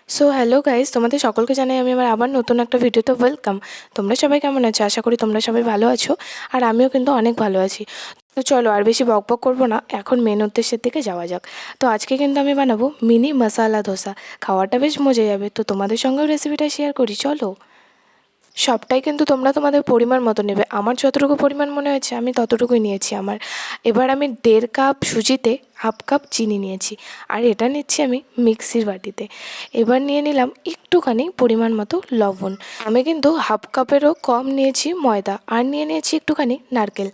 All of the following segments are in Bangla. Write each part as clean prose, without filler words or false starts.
সো হ্যালো গাইস, তোমাদের সকলকে জানাই আমি আমার আবার নতুন একটা ভিডিওতে ওয়েলকাম। তোমরা সবাই কেমন আছো? আশা করি তোমরা সবাই ভালো আছো, আর আমিও কিন্তু অনেক ভালো আছি। তো চলো আর বেশি বকবক করবো না, এখন মেন উদ্দেশ্যের দিকে যাওয়া যাক। তো আজকে কিন্তু আমি বানাবো মিনি মশালা ধোসা। খাওয়াটা বেশ মজা যাবে, তো তোমাদের সঙ্গেও রেসিপিটা শেয়ার করি চলো। সবটাই কিন্তু তোমরা তোমাদের পরিমাণ মতো নেবে। আমার যতটুকু পরিমাণ মনে হয়েছে আমি ততটুকুই নিয়েছি। এবার আমি 1.5 কাপ সুজিতে 1/2 কাপ চিনি নিয়েছি, আর এটা নিচ্ছি আমি মিক্সির বাটিতে। এবার নিয়ে নিলাম একটুখানি পরিমাণ মতো লবণ। আমি কিন্তু 1/2 কাপেরও কম নিয়েছি ময়দা, আর নিয়ে নিয়েছি একটুখানি নারকেল।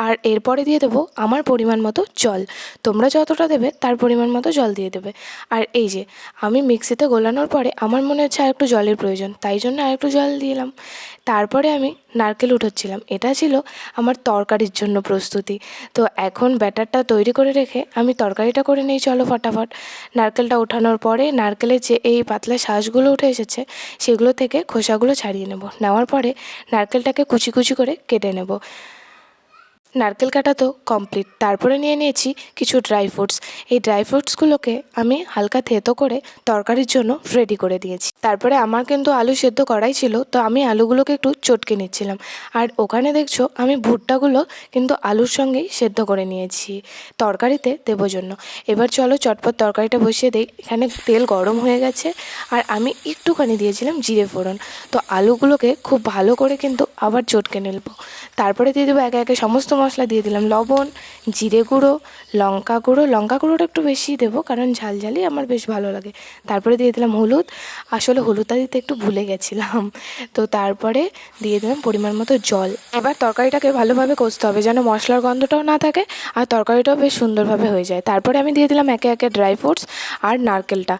আর এরপরে দিয়ে দেবো আমার পরিমাণ মতো জল। তোমরা যতটা দেবে তার পরিমাণ মতো জল দিয়ে দেবে। আর এই যে আমি মিক্সিতে গোলানোর পরে আমার মনে হচ্ছে আর একটু জলের প্রয়োজন, তাই জন্য আর একটু জল দিলাম। তারপরে আমি নারকেল উঠাচ্ছিলাম। এটা ছিল আমার তরকারির জন্য প্রস্তুতি। তো এখন ব্যাটারটা তৈরি করে রেখে আমি তরকারিটা করে নিই চলো ফটাফট। নারকেলটা ওঠানোর পরে নারকেলের যে এই পাতলা শাঁসগুলো উঠে এসেছে সেগুলো থেকে খোসাগুলো ছাড়িয়ে নেওয়ার পরে নারকেলটাকে কুচি কুচি করে কেটে নেব। নারকেল কাটা তো কমপ্লিট। তারপরে নিয়ে নিয়েছি কিছু ড্রাই ফ্রুটস। এই ড্রাই ফ্রুটসগুলোকে আমি হালকা থেতো করে তরকারির জন্য রেডি করে দিয়েছি। তারপরে আমার কিন্তু আলু সেদ্ধ করাই ছিল, তো আমি আলুগুলোকে একটু চটকে নিচ্ছিলাম। আর ওখানে দেখছো আমি ভুট্টাগুলো কিন্তু আলুর সঙ্গেই সেদ্ধ করে নিয়েছি তরকারিতে দেবো জন্য। এবার চলো চটপট তরকারিটা বসিয়ে দিই। এখানে তেল গরম হয়ে গেছে, আর আমি একটুখানি দিয়েছিলাম জিরে ফোড়ন। তো আলুগুলোকে খুব ভালো করে কিন্তু আবার চটকে নেব। তারপরে দিয়ে দেবো একে একে সমস্ত মশলা। দিয়ে দিলাম লবণ, জিরে গুঁড়ো, লঙ্কা গুঁড়োটা একটু বেশিই দেবো কারণ ঝালঝালি আমার বেশ ভালো লাগে। তারপরে দিয়ে দিলাম হলুদ। আসলে হলুদটা দিতে একটু ভুলে গেছিলাম। তো তারপরে দিয়ে দিলাম পরিমাণ মতো জল। এবার তরকারিটাকে ভালোভাবে কষতে হবে যেন মশলার গন্ধটাও না থাকে, আর তরকারিটাও বেশ সুন্দরভাবে হয়ে যায়। তারপরে আমি দিয়ে দিলাম একে একে ড্রাই ফ্রুটস আর নারকেলটা।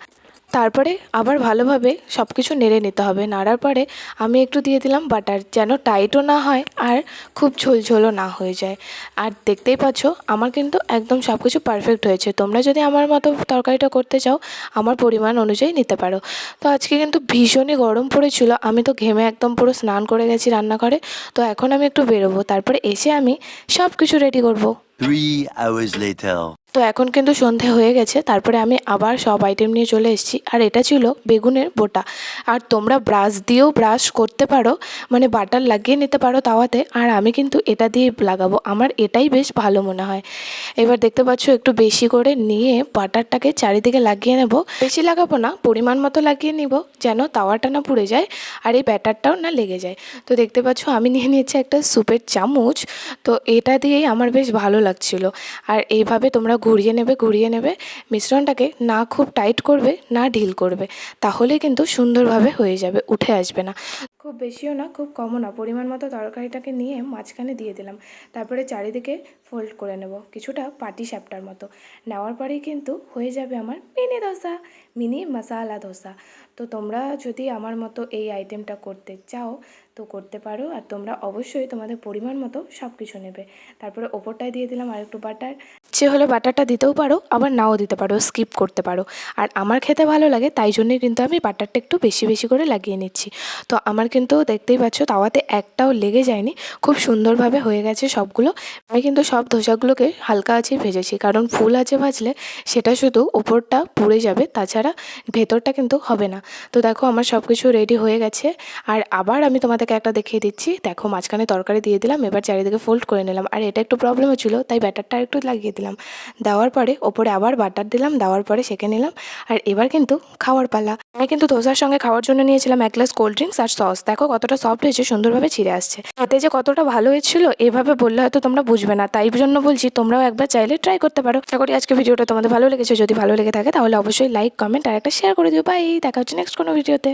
তারপরে আবার ভালোভাবে সব কিছু নেড়ে নিতে হবে। নাড়ার পরে আমি একটু দিয়ে দিলাম বাটার, যেন টাইটও না হয় আর খুব ঝোলঝোলও না হয়ে যায়। আর দেখতেই পাচ্ছ আমার কিন্তু একদম সব কিছু পারফেক্ট হয়েছে। তোমরা যদি আমার মতো তরকারিটা করতে চাও আমার পরিমাণ অনুযায়ী নিতে পারো। তো আজকে কিন্তু ভীষণই গরম পড়েছিল, আমি তো ঘেমে একদম পুরো স্নান করে গেছি রান্নাঘরে। তো এখন আমি একটু বেরোবো, তারপরে এসে আমি সব কিছু রেডি করবো। 3 hours later. তো এখন কিন্তু সন্ধে হয়ে গেছে। তারপরে আমি আবার সব আইটেম নিয়ে চলে এসেছি, আর এটা ছিল বেগুনের বোটা। আর তোমরা ব্রাশ দিয়েও ব্রাশ করতে পারো, মানে বাটার লাগিয়ে নিতে পারো তাওয়াতে। আর আমি কিন্তু এটা দিয়ে লাগাবো, আমার এটাই বেশ ভালো মনে হয়। এবার দেখতে পাচ্ছ একটু বেশি করে নিয়ে বাটারটাকে চারিদিকে লাগিয়ে নেব। বেশি লাগাবো না, পরিমাণ মতো লাগিয়ে নিব যেন তাওয়াটা না পুড়ে যায় আর এই ব্যাটারটাও না লেগে যায়। তো দেখতে পাচ্ছ আমি নিয়ে নিয়েছি একটা সুপের চামচ। তো এটা দিয়েই আমার বেশ ভালো লাগছিল। আর এইভাবে তোমরা ঘুরিয়ে নেবে মিশ্রণটাকে। না খুব টাইট করবে না ঢিল করবে, তাহলে কিন্তু সুন্দরভাবে হয়ে যাবে, উঠে আসবে না। খুব বেশিও না খুব কমও না, পরিমাণ মতো তরকারিটাকে নিয়ে মাঝখানে দিয়ে দিলাম। তারপরে চারিদিকে ফোল্ড করে নেব কিছুটা পাটি সাপটার মতো। নেওয়ার পরেই কিন্তু হয়ে যাবে আমার মিনি ধোসা, মিনি মশালা ধোসা। তো তোমরা যদি আমার মতো এই আইটেমটা করতে চাও তো করতে পারো। আর তোমরা অবশ্যই তোমাদের পরিমাণ মতো সব কিছু নেবে। তারপরে ওপরটায় দিয়ে দিলাম আর একটু বাটার। ইচ্ছে হলে বাটারটা দিতেও পারো, আবার নাও দিতে পারো, স্কিপ করতে পারো। আর আমার খেতে ভালো লাগে তাই জন্যই কিন্তু আমি বাটারটা একটু বেশি বেশি করে লাগিয়ে নিচ্ছি। তো আমার কিন্তু দেখতেই পাচ্ছ তাওয়াতে একটাও লেগে যায়নি, খুব সুন্দরভাবে হয়ে গেছে সবগুলো। আমি কিন্তু সব ধোসাগুলোকে হালকা আঁচেই ভেজেছি, কারণ ফুল আঁচে ভাজলে সেটা শুধু ওপরটা পুড়ে যাবে, তাছাড়া ভেতরটা কিন্তু হবে না। তো দেখো আমার সব কিছু রেডি হয়ে গেছে। আর আবার আমি তোমাদেরকে একটা দেখিয়ে দিচ্ছি। দেখো মাঝখানে তরকারি দিয়ে দিলাম, এবার চারিদিকে ফোল্ড করে নিলাম। আর এটা একটু প্রবলেম হচ্ছিলো তাই ব্যাটারটা একটু লাগিয়ে দিলাম। দেওয়ার পরে ওপরে আবার বাটার দিলাম, দেওয়ার পরে সেঁকে নিলাম। আর এবার কিন্তু খাওয়ার পালা। আমি কিন্তু ধোসার সঙ্গে খাওয়ার জন্য নিয়েছিলাম 1 গ্লাস কোল্ড ড্রিঙ্কস আর সস। দেখো কতটা সফট হয়েছে, সুন্দরভাবে ছিঁড়ে আসছে। এতে যে কতটা ভালো হয়েছিল এভাবে বললে হয়তো তোমরা বুঝবে না, তাই জন্য বলছি তোমরাও একবার চাইলে ট্রাই করতে পারো। আশা করি আজকে ভিডিওটা তোমাদের ভালো লেগেছে। যদি ভালো লেগে থাকে তাহলে অবশ্যই লাইক, কমেন্ট আর একটা শেয়ার করে দিও। বাই, দেখা হচ্ছে নেক্সট কোনো ভিডিওতে।